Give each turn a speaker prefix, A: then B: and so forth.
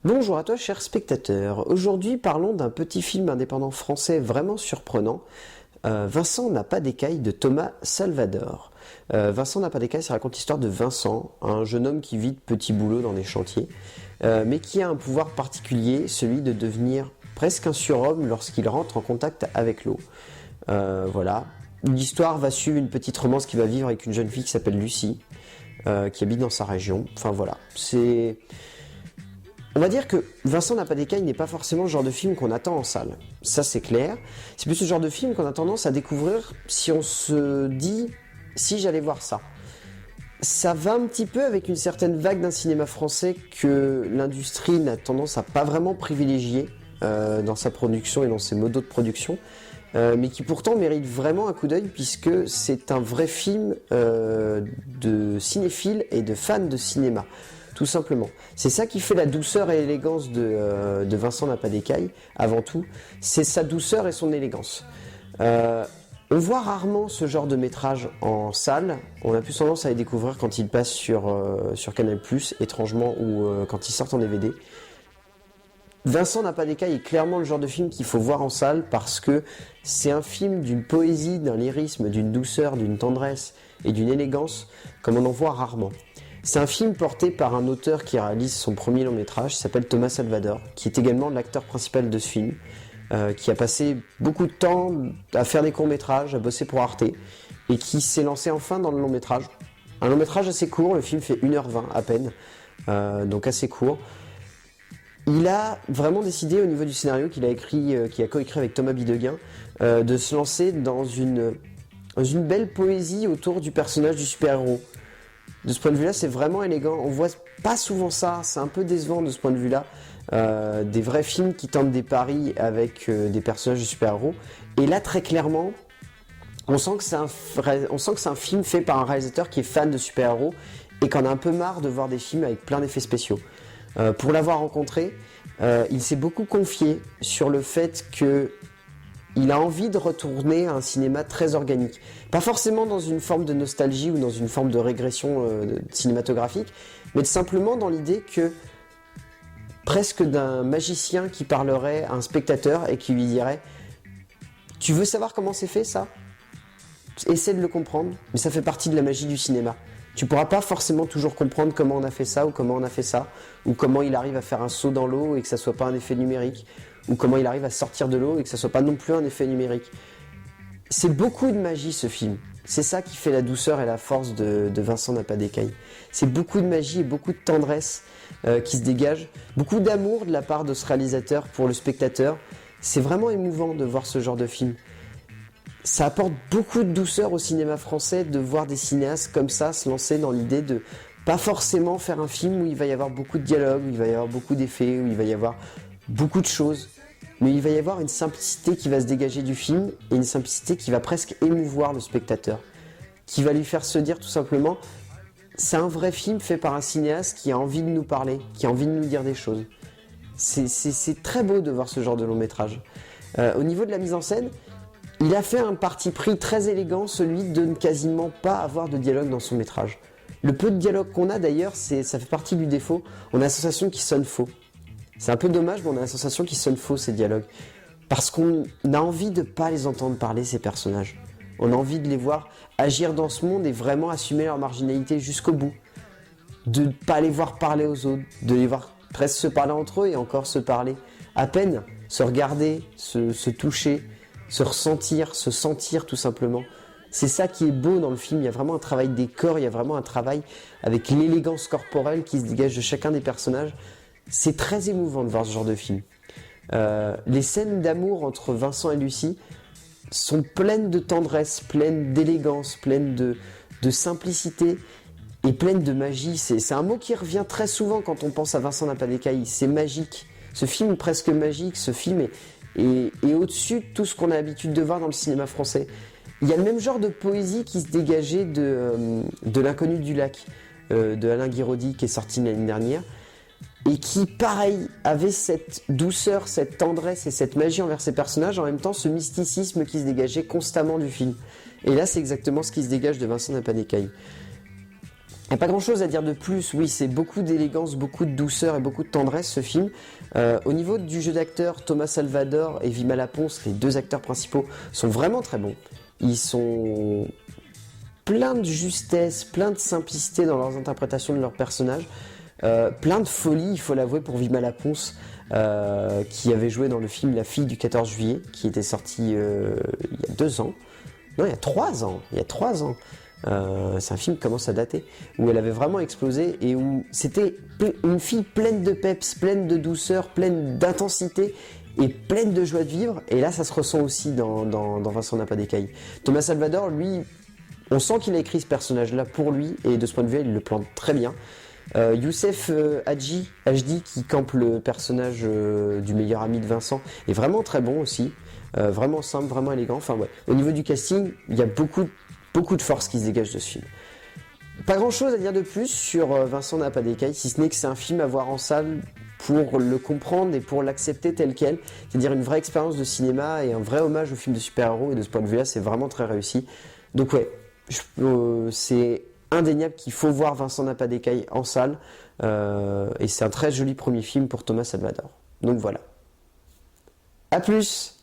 A: Bonjour à toi, cher spectateur. Aujourd'hui, parlons d'un petit film indépendant français vraiment surprenant. Vincent n'a pas d'écaille de Thomas Salvador. Vincent n'a pas d'écaille, ça raconte l'histoire de Vincent, un jeune homme qui vit de petits boulots dans des chantiers, mais qui a un pouvoir particulier, celui de devenir presque un surhomme lorsqu'il rentre en contact avec l'eau. Voilà. L'histoire va suivre une petite romance qu'il va vivre avec une jeune fille qui s'appelle Lucie, qui habite dans sa région. Enfin voilà, On va dire que Vincent n'a pas d'écaille n'est pas forcément le genre de film qu'on attend en salle. Ça c'est clair. C'est plus le genre de film qu'on a tendance à découvrir si on se dit si j'allais voir ça. Ça va un petit peu avec une certaine vague d'un cinéma français que l'industrie n'a tendance à pas vraiment privilégier dans sa production et dans ses modos de production, mais qui pourtant mérite vraiment un coup d'œil puisque c'est un vrai film de cinéphiles et de fans de cinéma. Tout simplement. C'est ça qui fait la douceur et l'élégance de Vincent n'a pas d'écaille, avant tout. C'est sa douceur et son élégance. On voit rarement ce genre de métrage en salle. On a plus tendance à les découvrir quand ils passent sur Canal+, étrangement, ou quand ils sortent en DVD. Vincent n'a pas d'écaille est clairement le genre de film qu'il faut voir en salle parce que c'est un film d'une poésie, d'un lyrisme, d'une douceur, d'une tendresse et d'une élégance comme on en voit rarement. C'est un film porté par un auteur qui réalise son premier long métrage, qui s'appelle Thomas Salvador, qui est également l'acteur principal de ce film, qui a passé beaucoup de temps à faire des courts métrages, à bosser pour Arte, et qui s'est lancé enfin dans le long métrage. Un long métrage assez court, le film fait 1h20 à peine, donc assez court. Il a vraiment décidé au niveau du scénario qu'il a coécrit avec Thomas Bidegain, de se lancer dans une belle poésie autour du personnage du super-héros. De ce point de vue-là, c'est vraiment élégant. On voit pas souvent ça, c'est un peu décevant de ce point de vue-là. Des vrais films qui tentent des paris avec des personnages de super-héros. Et là, très clairement, on sent que c'est un film fait par un réalisateur qui est fan de super-héros et qu'on a un peu marre de voir des films avec plein d'effets spéciaux. Pour l'avoir rencontré, il s'est beaucoup confié sur le fait que il a envie de retourner à un cinéma très organique. Pas forcément dans une forme de nostalgie ou dans une forme de régression cinématographique, mais simplement dans l'idée que presque d'un magicien qui parlerait à un spectateur et qui lui dirait « Tu veux savoir comment c'est fait ça ? Essaie de le comprendre, mais ça fait partie de la magie du cinéma. Tu pourras pas forcément toujours comprendre comment on a fait ça ou comment on a fait ça, ou comment il arrive à faire un saut dans l'eau et que ça soit pas un effet numérique, ou comment il arrive à sortir de l'eau et que ça soit pas non plus un effet numérique. » C'est beaucoup de magie ce film. C'est ça qui fait la douceur et la force de Vincent n'a pas d'écaille. C'est beaucoup de magie et beaucoup de tendresse qui se dégage, beaucoup d'amour de la part de ce réalisateur pour le spectateur. C'est vraiment émouvant de voir ce genre de film. Ça apporte beaucoup de douceur au cinéma français de voir des cinéastes comme ça se lancer dans l'idée de pas forcément faire un film où il va y avoir beaucoup de dialogues, où il va y avoir beaucoup d'effets, où il va y avoir beaucoup de choses. Mais il va y avoir une simplicité qui va se dégager du film et une simplicité qui va presque émouvoir le spectateur, qui va lui faire se dire tout simplement c'est un vrai film fait par un cinéaste qui a envie de nous parler, qui a envie de nous dire des choses. C'est très beau de voir ce genre de long métrage. Au niveau de la mise en scène, il a fait un parti pris très élégant, celui de ne quasiment pas avoir de dialogue dans son métrage. Le peu de dialogue qu'on a d'ailleurs, ça fait partie du défaut, on a la sensation qu'ils sonnent faux. C'est un peu dommage, mais on a la sensation qu'ils sonnent faux ces dialogues. Parce qu'on a envie de pas les entendre parler, ces personnages. On a envie de les voir agir dans ce monde et vraiment assumer leur marginalité jusqu'au bout. De ne pas les voir parler aux autres, de les voir presque se parler entre eux et encore se parler. À peine se regarder, se toucher, se ressentir, se sentir tout simplement. C'est ça qui est beau dans le film, il y a vraiment un travail des corps, il y a vraiment un travail avec l'élégance corporelle qui se dégage de chacun des personnages. C'est très émouvant de voir ce genre de film. Les scènes d'amour entre Vincent et Lucie sont pleines de tendresse, pleines d'élégance, pleines de simplicité et pleines de magie. C'est un mot qui revient très souvent quand on pense à Vincent n'a pas d'écaille. C'est magique. Ce film est presque magique. Ce film est au-dessus de tout ce qu'on a l'habitude de voir dans le cinéma français. Il y a le même genre de poésie qui se dégageait de L'inconnu du lac de Alain Guiraudy qui est sorti l'année dernière. Et qui, pareil, avait cette douceur, cette tendresse et cette magie envers ses personnages, en même temps ce mysticisme qui se dégageait constamment du film. Et là, c'est exactement ce qui se dégage de Vincent n'a pas d'écaille. Il n'y a pas grand chose à dire de plus, oui, c'est beaucoup d'élégance, beaucoup de douceur et beaucoup de tendresse ce film. Au niveau du jeu d'acteurs, Thomas Salvador et Vima Laponce, les deux acteurs principaux, sont vraiment très bons. Ils sont plein de justesse, plein de simplicité dans leurs interprétations de leurs personnages, plein de folie, il faut l'avouer, pour Vima Laponce, qui avait joué dans le film La fille du 14 juillet, qui était sorti il y a 2 ans. Non, il y a 3 ans. Il y a 3 ans. C'est un film qui commence à dater, où elle avait vraiment explosé et où c'était une fille pleine de peps, pleine de douceur, pleine d'intensité et pleine de joie de vivre. Et là, ça se ressent aussi dans Vincent n'a pas d'écailles. Thomas Salvador, lui, on sent qu'il a écrit ce personnage-là pour lui et de ce point de vue, il le plante très bien. Youssef Hadi, qui campe le personnage du meilleur ami de Vincent, est vraiment très bon aussi. Vraiment simple, vraiment élégant. Enfin, ouais. Au niveau du casting, il y a beaucoup de force qui se dégage de ce film. Pas grand chose à dire de plus sur Vincent n'a pas d'écailles, si ce n'est que c'est un film à voir en salle pour le comprendre et pour l'accepter tel quel, c'est-à-dire une vraie expérience de cinéma et un vrai hommage au film de super-héros, et de ce point de vue-là, c'est vraiment très réussi. Donc ouais, c'est indéniable qu'il faut voir Vincent n'a pas d'écailles en salle, et c'est un très joli premier film pour Thomas Salvador. Donc voilà. A plus!